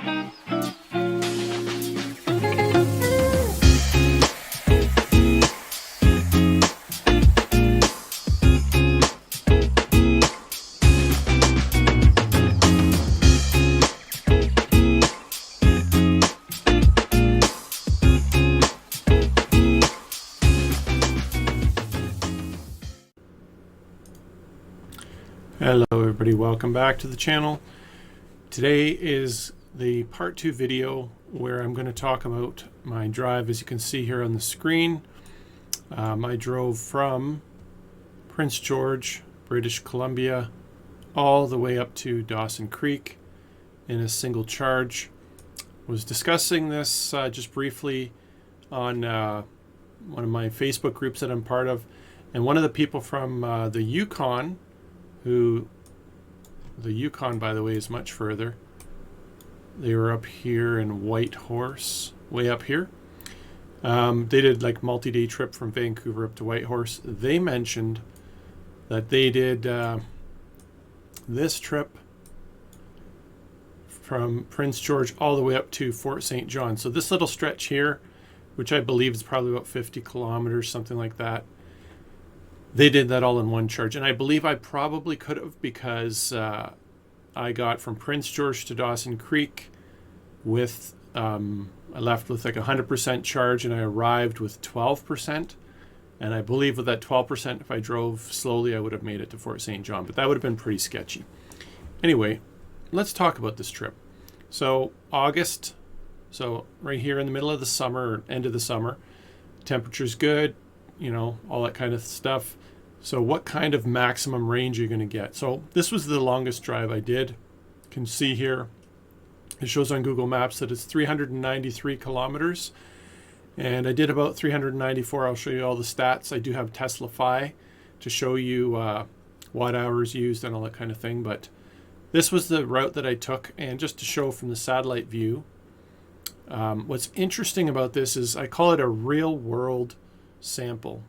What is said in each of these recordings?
Hello everybody, welcome back to the channel. Today is the part 2 video where I'm going to talk about my drive. As you can see here on the screen, I drove from Prince George, British Columbia, all the way up to Dawson Creek in a single charge. Was discussing this just briefly on one of my Facebook groups that I'm part of, and one of the people from the Yukon, the Yukon, by the way, is much further. They were up here in Whitehorse, way up here. They did like multi-day trip from Vancouver up to Whitehorse. They mentioned that they did this trip from Prince George all the way up to Fort St. John. So this little stretch here, which I believe is probably about 50 kilometers, something like that, they did that all in one charge. And I believe I probably could have, because I got from Prince George to Dawson Creek with, I left with like 100% charge and I arrived with 12%. And I believe with that 12%, if I drove slowly, I would have made it to Fort St. John, but that would have been pretty sketchy. Anyway, let's talk about this trip. So August, so right here in the middle of the summer, or end of the summer, temperature's good, you know, all that kind of stuff. So what kind of maximum range are you going to get? So this was the longest drive I did. You can see here, it shows on Google Maps that it's 393 kilometers. And I did about 394. I'll show you all the stats. I do have TeslaFi to show you watt hours used and all that kind of thing. But this was the route that I took. And just to show from the satellite view, what's interesting about this is I call it a real world sample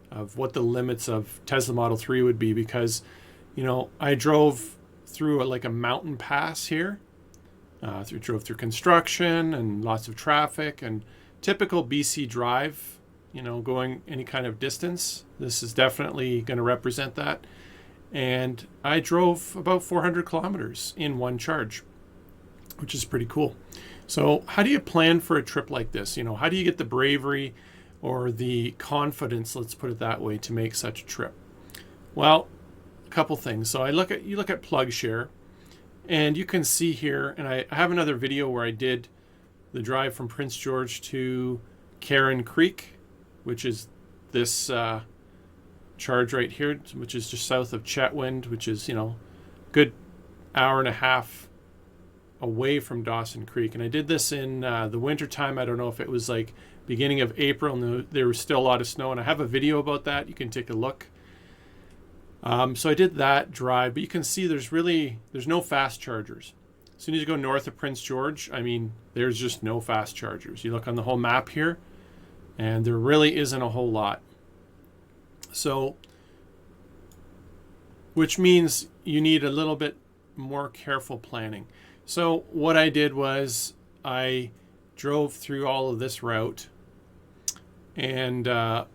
of what the limits of Tesla Model 3 would be, because, you know, I drove through like a mountain pass here, drove through construction and lots of traffic and typical BC drive, you know, going any kind of distance. This is definitely going to represent that. And I drove about 400 kilometers in one charge, which is pretty cool. So how do you plan for a trip like this? You know, how do you get the bravery or the confidence, let's put it that way, to make such a trip? Well, a couple things. So you look at PlugShare, and you can see here, and I have another video where I did the drive from Prince George to Caron Creek, which is this charge right here, which is just south of Chetwynd, which is, you know, good hour and a half away from Dawson Creek. And I did this in the winter time. I don't know if it was like beginning of April, and there was still a lot of snow, and I have a video about that. You can take a look. So I did that drive, but you can see there's no fast chargers. As soon as you go north of Prince George, I mean, there's just no fast chargers. You look on the whole map here, and there really isn't a whole lot. So, which means you need a little bit more careful planning. So what I did was I drove through all of this route, and I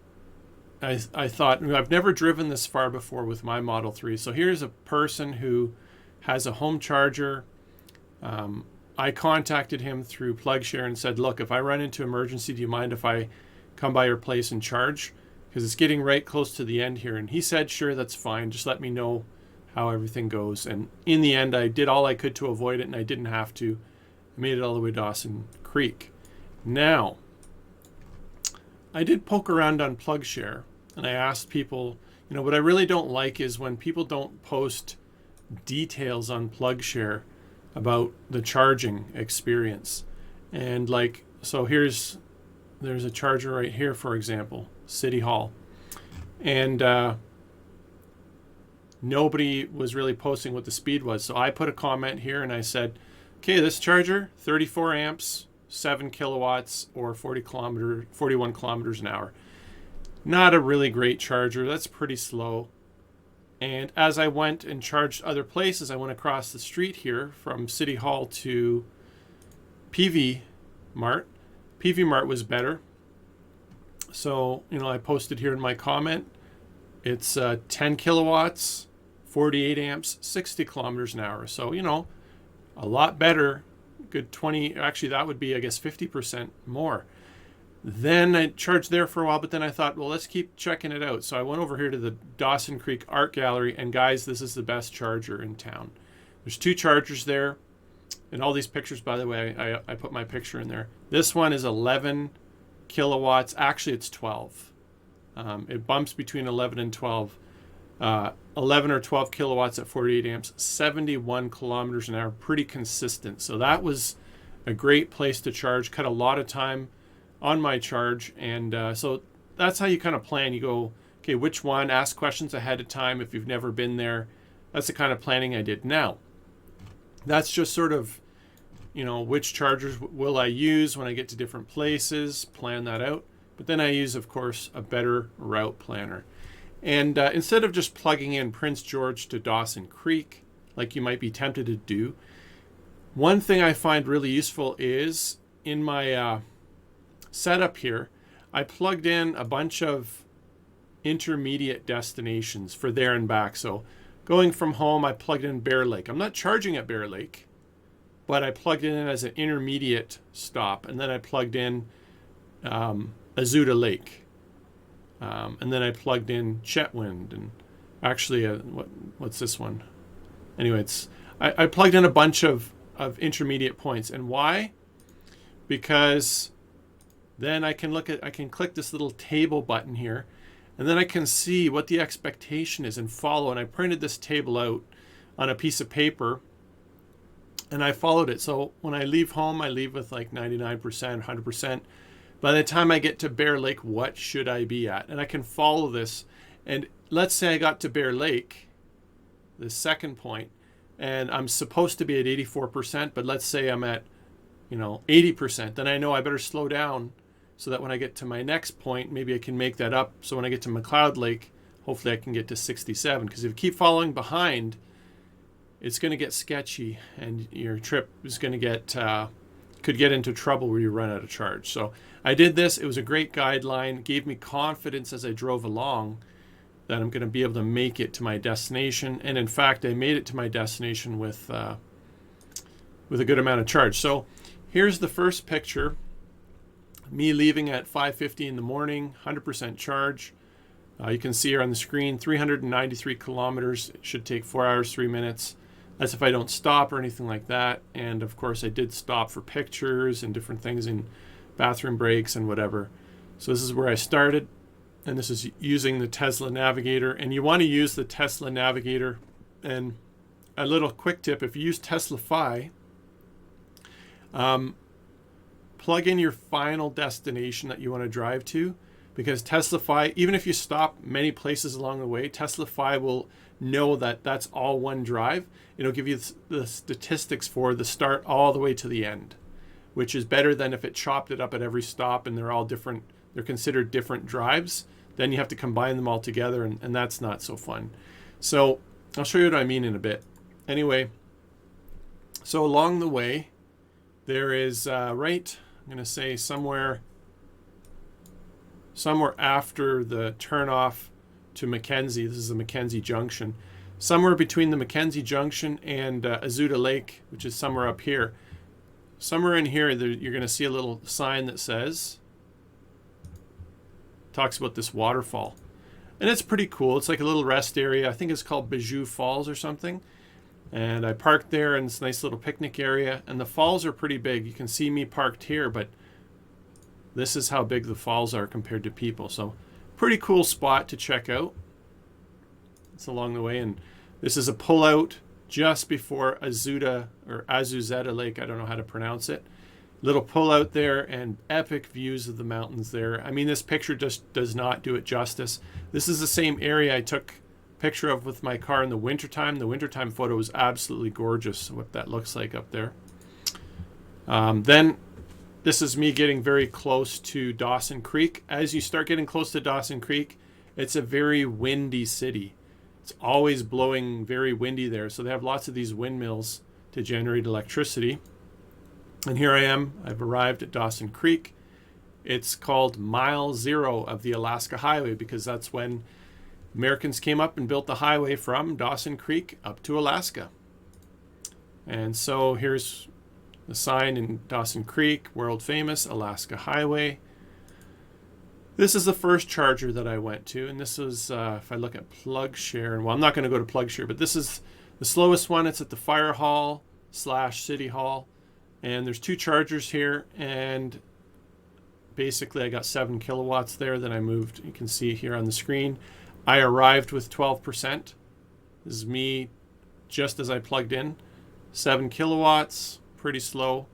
thought, I've never driven this far before with my Model 3. So here's a person who has a home charger. I contacted him through PlugShare and said, look, if I run into emergency, do you mind if I come by your place and charge? Because it's getting right close to the end here. And he said, sure, that's fine. Just let me know how everything goes. And in the end, I did all I could to avoid it, and I didn't have to. I made it all the way to Dawson Creek. Now, I did poke around on PlugShare, and I asked people, you know, what I really don't like is when people don't post details on PlugShare about the charging experience. And like, so there's a charger right here, for example, City Hall. And nobody was really posting what the speed was. So I put a comment here and I said, okay, this charger, 34 amps, 7 kilowatts, or 41 kilometers an hour. Not a really great charger. That's pretty slow. And as I went and charged other places, I went across the street here from City Hall to PV Mart. PV Mart was better. So, I posted here in my comment, it's 10 kilowatts, 48 amps, 60 kilometers an hour. So, a lot better, good 20, actually that would be, I guess, 50% more. Then I charged there for a while, but then I thought, well, let's keep checking it out. So I went over here to the Dawson Creek Art Gallery, and guys, this is the best charger in town. There's 2 chargers there, and all these pictures, by the way, I put my picture in there. This one is 11 kilowatts. Actually, it's 12. It bumps between 11 and 12. 11 or 12 kilowatts at 48 amps, 71 kilometers an hour, pretty consistent. So that was a great place to charge, cut a lot of time on my charge. And so that's how you kind of plan. You go, okay, which one? Ask questions ahead of time if you've never been there. That's the kind of planning I did. Now, that's just sort of, which chargers will I use when I get to different places, plan that out. But then I use, of course, a better route planner. And instead of just plugging in Prince George to Dawson Creek, like you might be tempted to do, one thing I find really useful is in my setup here, I plugged in a bunch of intermediate destinations for there and back. So going from home, I plugged in Bear Lake. I'm not charging at Bear Lake, but I plugged it in as an intermediate stop. And then I plugged in Azuda Lake. And then I plugged in Chetwynd, and actually, what's this one? Anyway, I plugged in a bunch of intermediate points. And why? Because then I can click this little table button here, and then I can see what the expectation is and follow. And I printed this table out on a piece of paper, and I followed it. So when I leave home, I leave with like 99%, 100%. By the time I get to Bear Lake, what should I be at? And I can follow this. And let's say I got to Bear Lake, the second point, and I'm supposed to be at 84%, but let's say I'm at, 80%. Then I know I better slow down so that when I get to my next point, maybe I can make that up. So when I get to McLeod Lake, hopefully I can get to 67. Because if you keep following behind, it's going to get sketchy, and your trip is going to could get into trouble where you run out of charge. So I did this. It was a great guideline. Gave me confidence as I drove along that I'm going to be able to make it to my destination. And in fact, I made it to my destination with a good amount of charge. So here's the first picture. Me leaving at 5:50 in the morning, 100% charge. You can see here on the screen, 393 kilometers. It should take 4 hours, 3 minutes. That's if I don't stop or anything like that. And of course, I did stop for pictures and different things in bathroom breaks and whatever. So this is where I started. And this is using the Tesla Navigator. And you want to use the Tesla Navigator. And a little quick tip, if you use TeslaFi, plug in your final destination that you want to drive to. Because TeslaFi, even if you stop many places along the way, TeslaFi will know that that's all one drive. It'll give you the statistics for the start all the way to the end, which is better than if it chopped it up at every stop and they're all different. They're considered different drives. Then you have to combine them all together, and that's not so fun. So I'll show you what I mean in a bit. Anyway, so along the way, there is I'm going to say somewhere after the turnoff to Mackenzie. This is the Mackenzie Junction. Somewhere between the Mackenzie Junction and Azuda Lake, which is somewhere up here. Somewhere in here, you're going to see a little sign that talks about this waterfall. And it's pretty cool. It's like a little rest area. I think it's called Bijou Falls or something. And I parked there in this nice little picnic area. And the falls are pretty big. You can see me parked here, but this is how big the falls are compared to people. So pretty cool spot to check out. It's along the way. And this is a pullout just before Azuzeta Lake. I don't know how to pronounce it. Little pullout there and epic views of the mountains there. I mean, this picture just does not do it justice. This is the same area I took a picture of with my car in the wintertime. The wintertime photo was absolutely gorgeous, what that looks like up there. Then this is me getting very close to Dawson Creek. As you start getting close to Dawson Creek, it's a very windy city. It's always blowing very windy there. So they have lots of these windmills to generate electricity. And here I am. I've arrived at Dawson Creek. It's called Mile Zero of the Alaska Highway because that's when Americans came up and built the highway from Dawson Creek up to Alaska. And so here's the sign in Dawson Creek, world famous Alaska Highway. This is the first charger that I went to, and this was, if I look at PlugShare, and well, I'm not going to go to PlugShare, but this is the slowest one. It's at the Fire Hall / City Hall, and there's 2 chargers here, and basically I got 7 kilowatts there. Then I moved, you can see here on the screen, I arrived with 12%. This is me just as I plugged in. 7 kilowatts, pretty slow,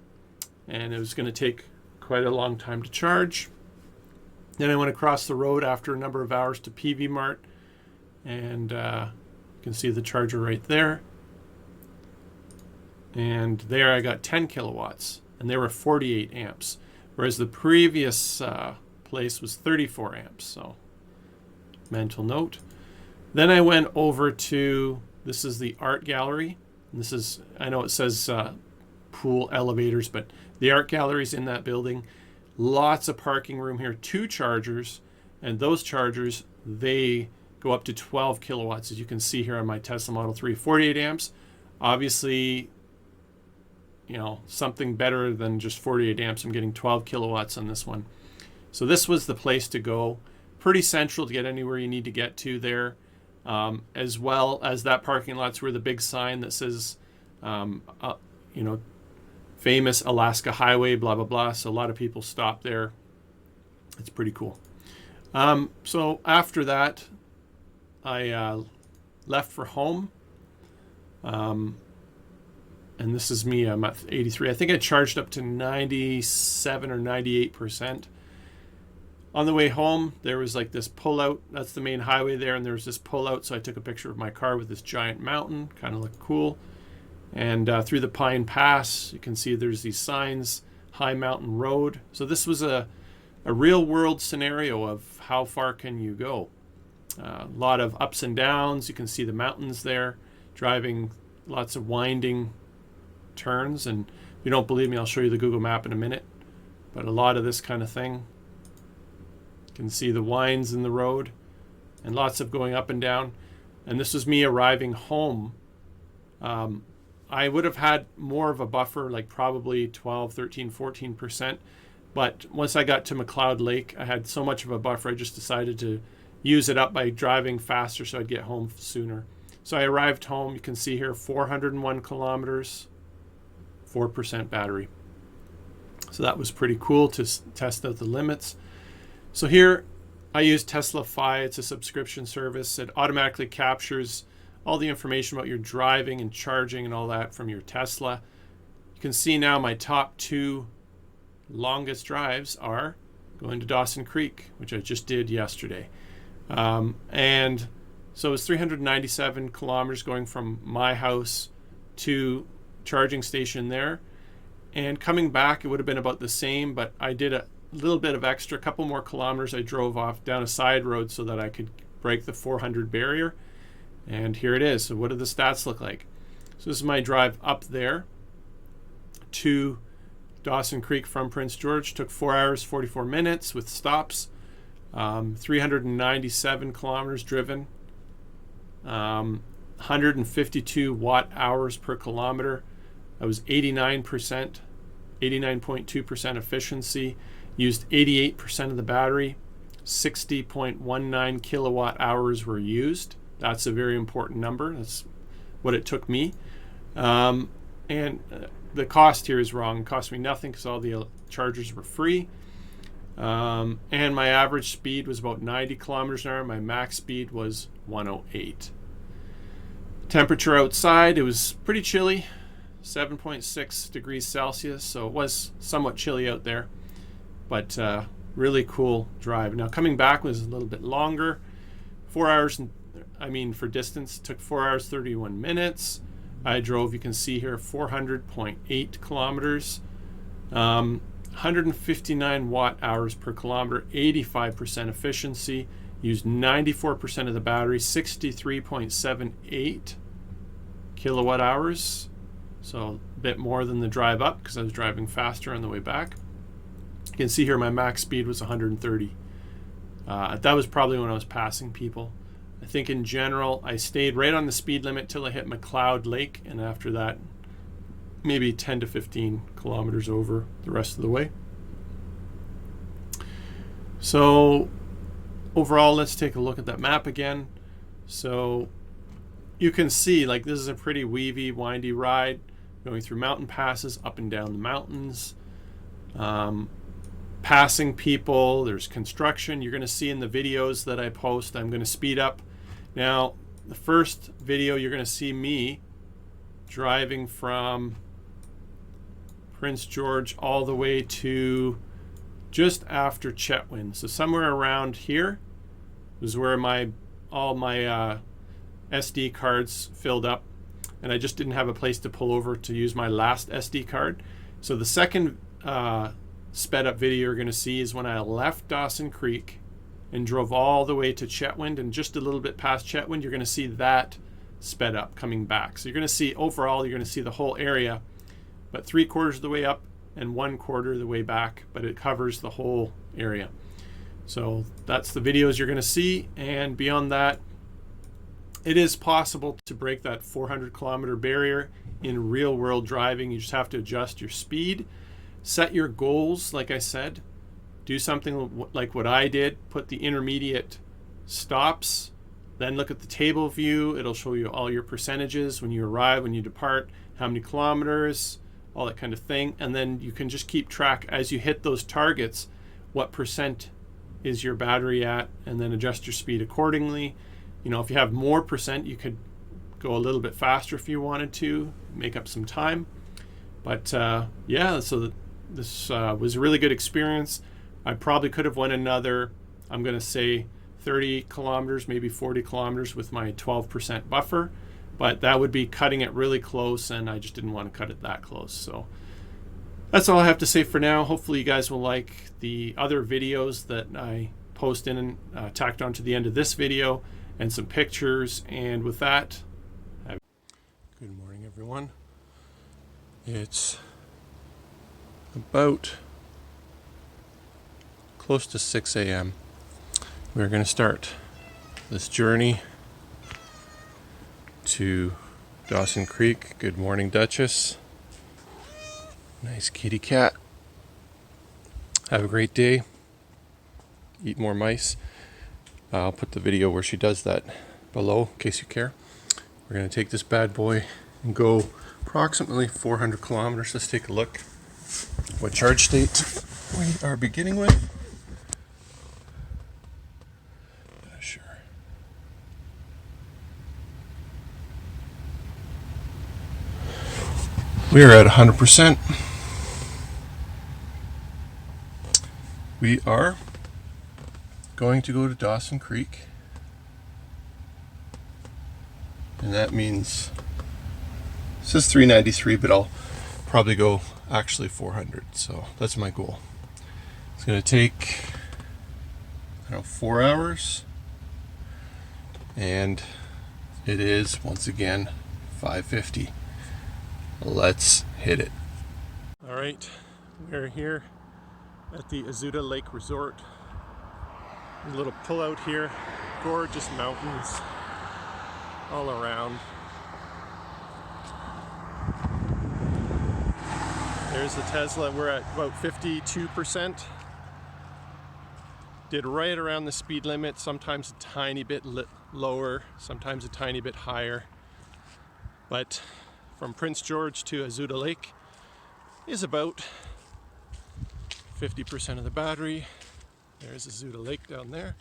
and it was going to take quite a long time to charge. Then I went across the road after a number of hours to PV Mart, and you can see the charger right there. And there I got 10 kilowatts, and they were 48 amps, whereas the previous place was 34 amps, so mental note. Then I went over to, this is the art gallery. And this is, I know it says pool elevators, but the art gallery's in that building. Lots of parking room here, 2 chargers, and those chargers, they go up to 12 kilowatts, as you can see here on my Tesla Model 3, 48 amps. Obviously, you know, something better than just 48 amps. I'm getting 12 kilowatts on this one. So this was the place to go. Pretty central to get anywhere you need to get to there. As well as that parking lot's where the big sign that says, you know, famous Alaska Highway, blah, blah, blah. So a lot of people stop there. It's pretty cool. So after that, I left for home. And this is me. I'm at 83. I think I charged up to 97 or 98%. On the way home, there was like this pullout. That's the main highway there, and there was this pullout. So I took a picture of my car with this giant mountain. Kind of looked cool. And through the Pine Pass, you can see there's these signs, High Mountain Road. So this was a real world scenario of how far can you go. A lot of ups and downs. You can see the mountains there, driving lots of winding turns. And if you don't believe me, I'll show you the Google map in a minute. But a lot of this kind of thing. You can see the winds in the road and lots of going up and down. And this was me arriving home. I would have had more of a buffer, like probably 12, 13, 14%. But once I got to McLeod Lake, I had so much of a buffer, I just decided to use it up by driving faster so I'd get home sooner. So I arrived home. You can see here 401 kilometers, 4% battery. So that was pretty cool to test out the limits. So here I use TeslaFi. It's a subscription service. It automatically captures all the information about your driving and charging and all that from your Tesla. You can see now my top 2 longest drives are going to Dawson Creek, which I just did yesterday. And so it's 397 kilometers going from my house to charging station there. And coming back, it would have been about the same, but I did a little bit of extra, a couple more kilometers. I drove off down a side road so that I could break the 400 barrier. And here it is. So what do the stats look like? So this is my drive up there to Dawson Creek from Prince George. Took 4 hours, 44 minutes with stops. 397 kilometers driven. 152 watt hours per kilometer. That was 89%, 89.2% efficiency. Used 88% of the battery. 60.19 kilowatt hours were used. That's a very important number. That's what it took me. And the cost here is wrong. It cost me nothing because all the chargers were free. And my average speed was about 90 kilometers an hour. My max speed was 108. Temperature outside, it was pretty chilly, 7.6 degrees Celsius. So it was somewhat chilly out there, but really cool drive. Now coming back was a little bit longer. 4 hours, for distance, took 4 hours, 31 minutes. I drove, you can see here, 400.8 kilometers. 159 watt hours per kilometer, 85% efficiency. Used 94% of the battery, 63.78 kilowatt hours. So bit more than the drive up because I was driving faster on the way back. You can see here my max speed was 130. That was probably when I was passing people. I think in general I stayed right on the speed limit till I hit McLeod Lake, and after that maybe 10 to 15 kilometers over the rest of the way. So overall, let's take a look at that map again. So you can see, like, this is a pretty weavy, windy ride, going through mountain passes, up and down the mountains, passing people. There's construction. You're going to see in the videos that I post, I'm going to speed up. Now, the first video, you're going to see me driving from Prince George all the way to just after Chetwynd. So somewhere around here was where all my SD cards filled up, and I just didn't have a place to pull over to use my last SD card. So the second sped up video you're going to see is when I left Dawson Creek and drove all the way to Chetwynd, and just a little bit past Chetwynd you're going to see that sped up coming back. So you're going to see, overall you're going to see the whole area, but 3/4 of the way up and 1/4 of the way back, but it covers the whole area. So that's the videos you're going to see, and beyond that, it is possible to break that 400 kilometer barrier in real world driving. You just have to adjust your speed, set your goals. Like I said, do something like what I did, put the intermediate stops, then look at the table view. It'll show you all your percentages when you arrive, when you depart, how many kilometers, all that kind of thing. And then you can just keep track as you hit those targets, what percent is your battery at, and then adjust your speed accordingly. You know, if you have more percent, you could go a little bit faster if you wanted to, make up some time. But yeah, so this was a really good experience. I probably could have went another, I'm going to say 30 kilometers, maybe 40 kilometers with my 12% buffer, but that would be cutting it really close, and I just didn't want to cut it that close. So that's all I have to say for now. Hopefully you guys will like the other videos that I post in and tacked on to the end of this video, and some pictures. And with that, good morning everyone. It's about close to 6 a.m. We're going to start this journey to Dawson Creek. Good morning, Duchess. Nice kitty cat. Have a great day. Eat more mice. I'll put the video where she does that below in case you care. We're going to take this bad boy and go approximately 400 kilometers. Let's take a look what charge state we are beginning with. Sure. We are at 100%. We are going to go to Dawson Creek, and that means this is 393, but I'll probably go actually 400, so that's my goal. It's going to take, I don't know, 4 hours, and it is once again 5:50. Let's hit it. All right, we're here at the Azuda Lake Resort. A little pull out here, gorgeous mountains all around. There's the Tesla. We're at about 52%. Did right around the speed limit, sometimes a tiny bit lower, sometimes a tiny bit higher. But from Prince George to Azuda Lake is about 50% of the battery. There's Azuda Lake down there.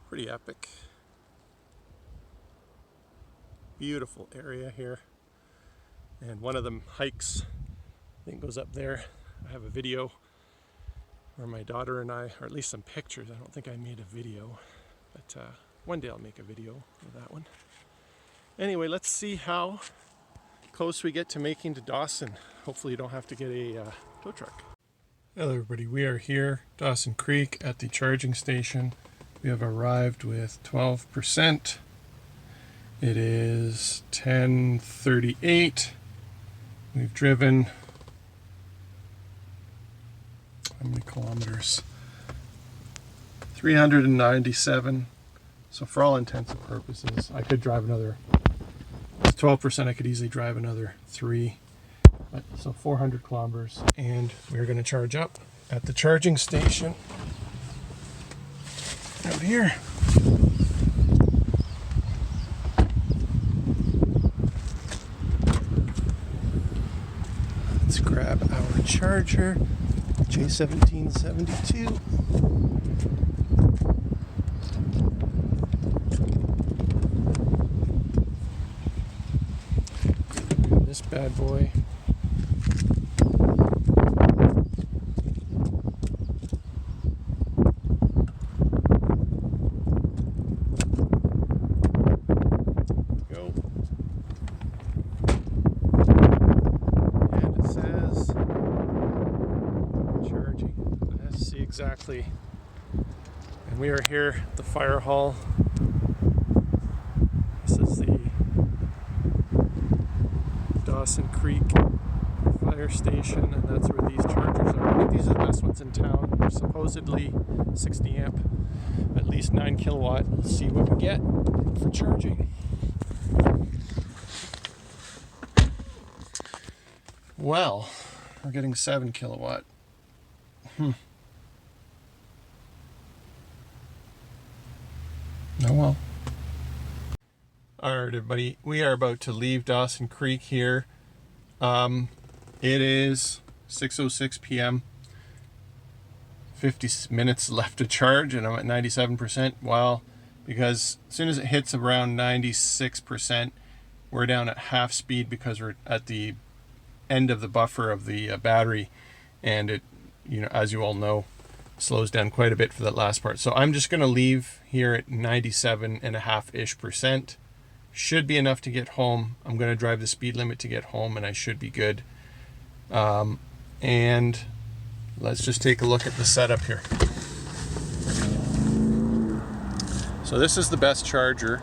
Pretty epic. Beautiful area here. And one of them hikes, I think, goes up there. I have a video where my daughter and I, or at least some pictures. I don't think I made a video, but one day I'll make a video of that one. Anyway, let's see how close we get to making to Dawson. Hopefully you don't have to get a tow truck. Hello everybody, we are here, Dawson Creek, at the charging station. We have arrived with 12%. It is 10:38, We've driven, how many kilometers? 397. So for all intents and purposes, I could drive another, 12%, I could easily drive another 3. But, so 400 kilometers. And we're going to charge up at the charging station out here. Let's grab our charger, J1772. This bad boy. Go. And it says charging. Let's see exactly. And we are here at the fire hall. This is the Dawson Creek fire station, and that's where these chargers are. I think these are the best ones in town. They're supposedly 60 amp, at least 9 kilowatt. Let's see what we get for charging. Well, we're getting 7 kilowatt. Oh well. Alright everybody, we are about to leave Dawson Creek here. It is 6:06 p.m. 50 minutes left to charge and I'm at 97%. Well, because as soon as it hits around 96%, we're down at half speed because we're at the end of the buffer of the battery, and it, you know, as you all know, slows down quite a bit for that last part. So I'm just going to leave here at 97.5%. Should be enough to get home. I'm going to drive the speed limit to get home and I should be good. And let's just take a look at the setup here. So this is the best charger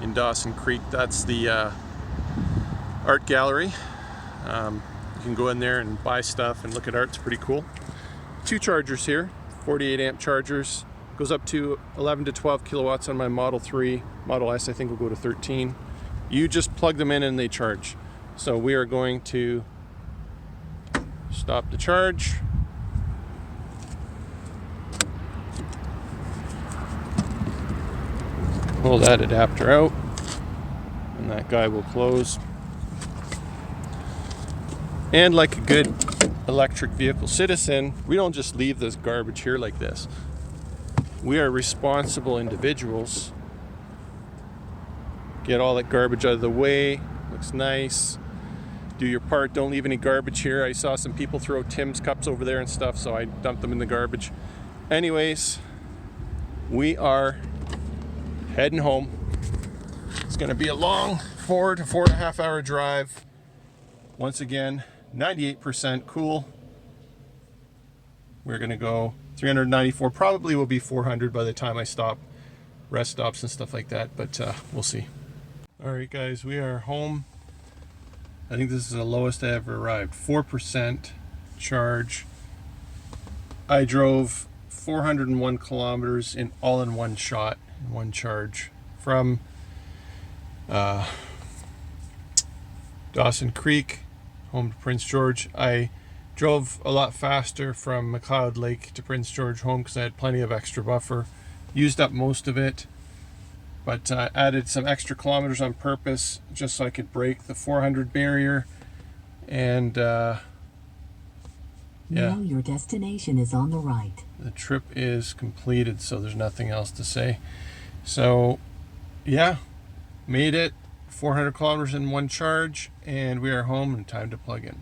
in Dawson Creek. That's the art gallery. You can go in there and buy stuff and look at art. It's pretty cool. 2 chargers here, 48 amp chargers. Goes up to 11 to 12 kilowatts on my Model 3. Model S I think will go to 13. You just plug them in and they charge. So we are going to stop the charge. Pull that adapter out and that guy will close. And like a good electric vehicle citizen, we don't just leave this garbage here like this. We are responsible individuals. Get all that garbage out of the way. Looks nice. Do your part. Don't leave any garbage here. I saw some people throw Tim's cups over there and stuff, so I dumped them in the garbage. Anyways, we are heading home. It's going to be a long 4 to 4.5 hour drive. Once again, 98% cool. We're going to go 394, probably will be 400 by the time I stop, rest stops and stuff like that, but we'll see. Alright guys, we are home. I think this is the lowest I ever arrived. 4% charge. I drove 401 kilometers in all in one shot, in one charge, from Dawson Creek home to Prince George. I drove a lot faster from McLeod Lake to Prince George home because I had plenty of extra buffer. Used up most of it, but added some extra kilometers on purpose just so I could break the 400 barrier. And yeah. Now your destination is on the right. The trip is completed, so there's nothing else to say. So yeah, made it 400 kilometers in one charge, and we are home and time to plug in.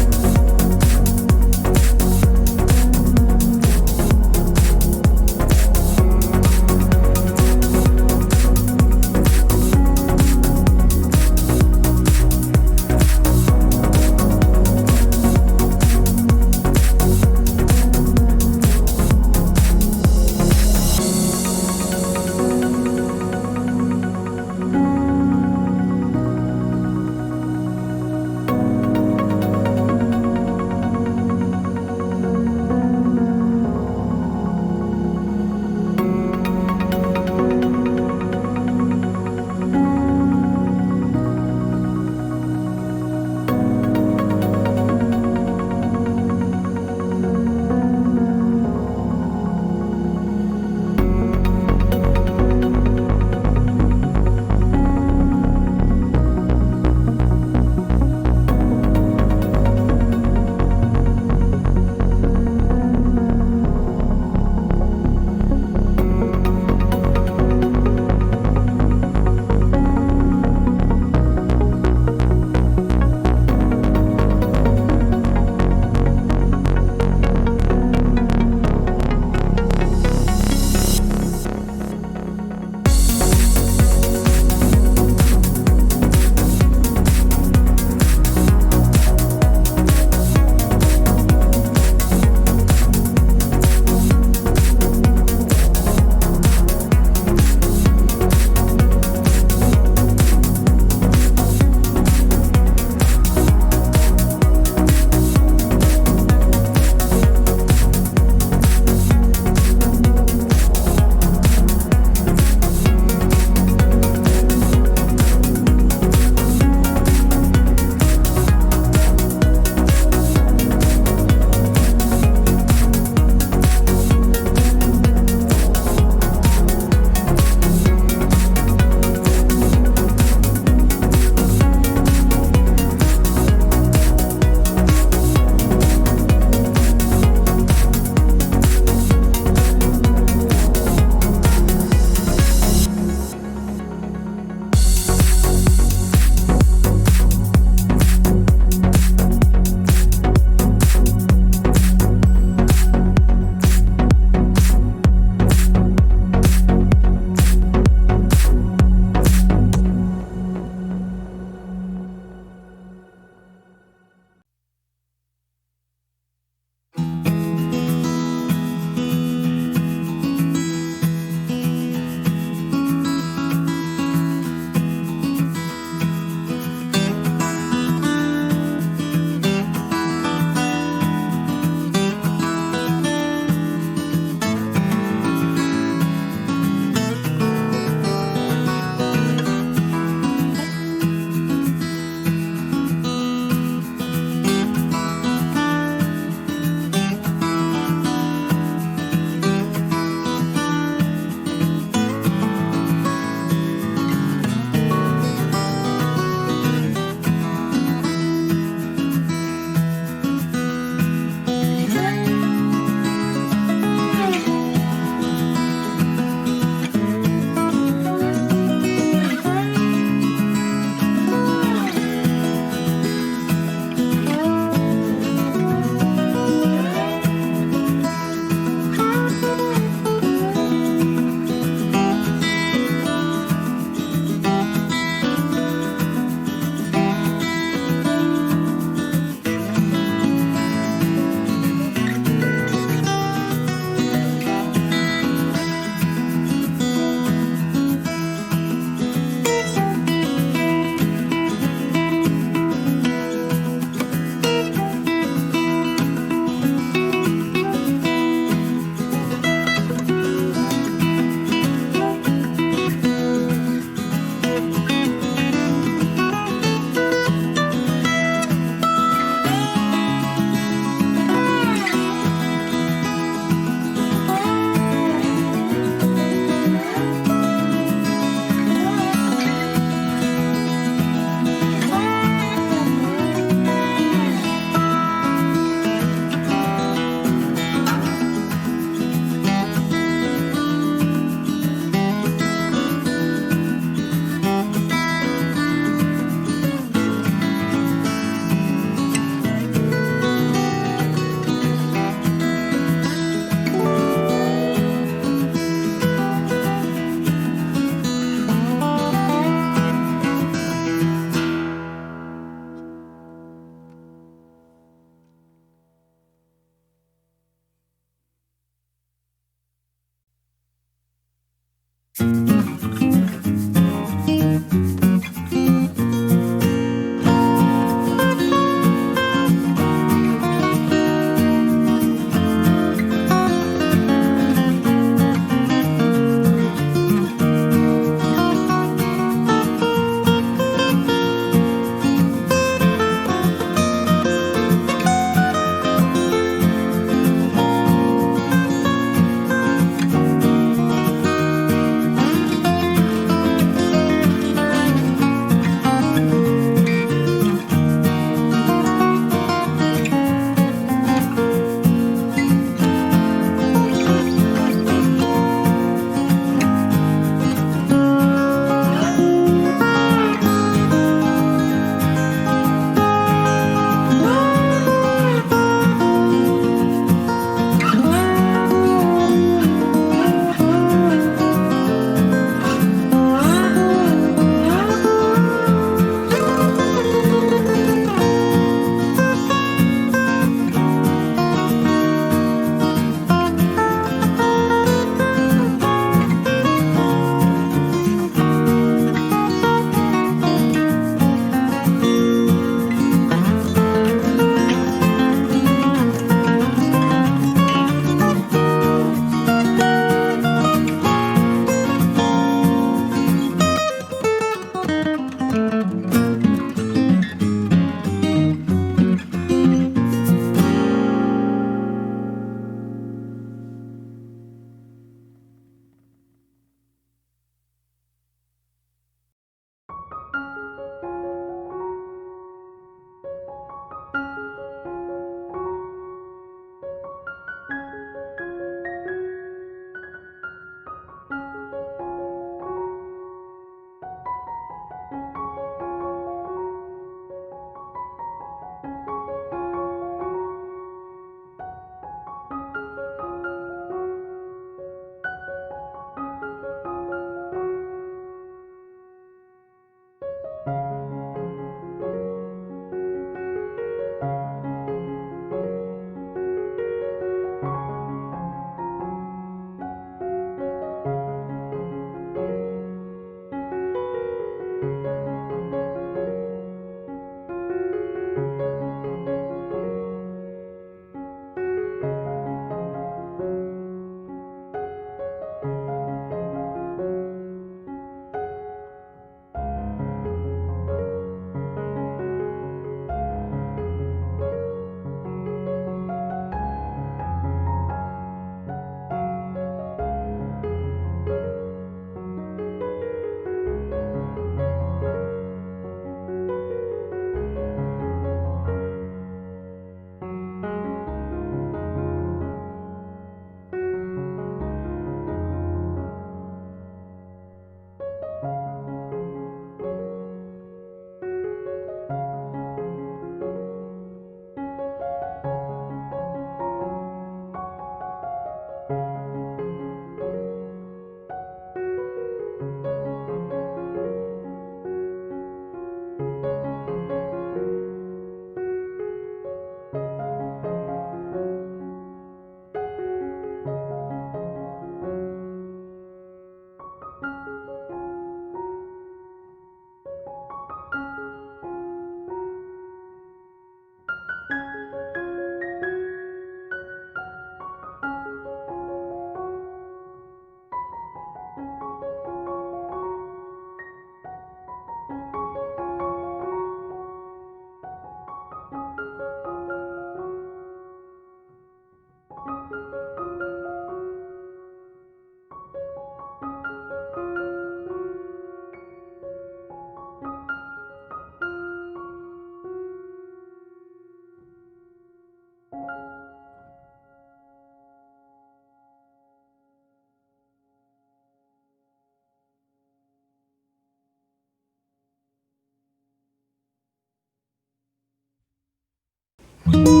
Chetwynd.